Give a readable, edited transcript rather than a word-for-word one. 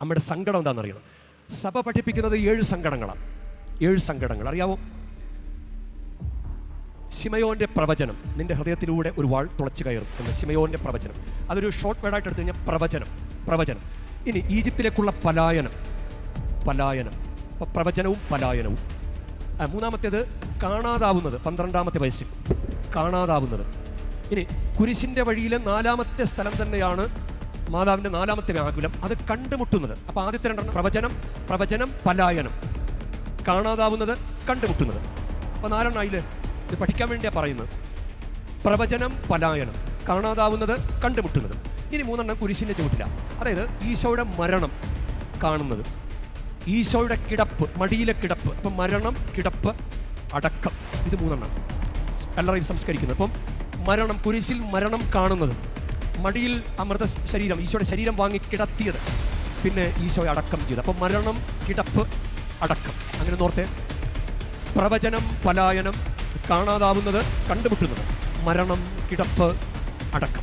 നമ്മുടെ സങ്കടം എന്താണെന്നറിയണം. സഭ പഠിപ്പിക്കുന്നത് 7 സങ്കടങ്ങളാണ്. 7 സങ്കടങ്ങൾ അറിയാവോ? ശിമയോൻ്റെ പ്രവചനം, നിന്റെ ഹൃദയത്തിലൂടെ ഒരു വാൾ തുളച്ചു കയറും എന്ന്. ശിമയോൻ്റെ പ്രവചനം, അതൊരു ഷോർട്ട് വേർഡായിട്ട് എടുത്തു കഴിഞ്ഞാൽ പ്രവചനം. ഇനി ഈജിപ്തിലേക്കുള്ള പലായനം. അപ്പോൾ പ്രവചനവും പലായനവും. മൂന്നാമത്തേത് കാണാതാവുന്നത്, 12ാമത്തെ വയസ്സിൽ കാണാതാവുന്നത്. ഇനി കുരിശിൻ്റെ വഴിയിലെ 4ാമത്തെ സ്ഥലം തന്നെയാണ് മാതാവിൻ്റെ 4ാമത്തെ വ്യാകുലം, അത് കണ്ടുമുട്ടുന്നത്. അപ്പോൾ ആദ്യത്തെ 2 പ്രവചനം പലായനം, കാണാതാവുന്നത് കണ്ടുമുട്ടുന്നത്. അപ്പോൾ 4 ഇത് പഠിക്കാൻ വേണ്ടിയാണ് പറയുന്നത്. പ്രവചനം, പലായനം, കാണാതാവുന്നത്, കണ്ടുമുട്ടുന്നത്. ഇനി 3 കുരിശിൻ്റെ ചുവട്ടിലാണ്. അതായത് ഈശോയുടെ മരണം കാണുന്നത്, ഈശോയുടെ കിടപ്പ്, മടിയിലെ കിടപ്പ്. അപ്പം മരണം, കിടപ്പ്, അടക്കം, ഇത് 3 കല്ലറയിൽ സംസ്കരിക്കുന്നത്. അപ്പം മരണം, കുരിശിൽ മരണം കാണുന്നത്, മടിയിൽ അമൃത ശരീരം, ഈശോയുടെ ശരീരം വാങ്ങി കിടത്തിയത്, പിന്നെ ഈശോയെ അടക്കം ചെയ്ത്. അപ്പം മരണം, കിടപ്പ്, അടക്കം. അങ്ങനെ നോർത്തെ. പ്രവചനം, പലായനം, കാണാതാവുന്നത്, കണ്ടുമുട്ടുന്നത്, മരണം, കിടപ്പ്, അടക്കം.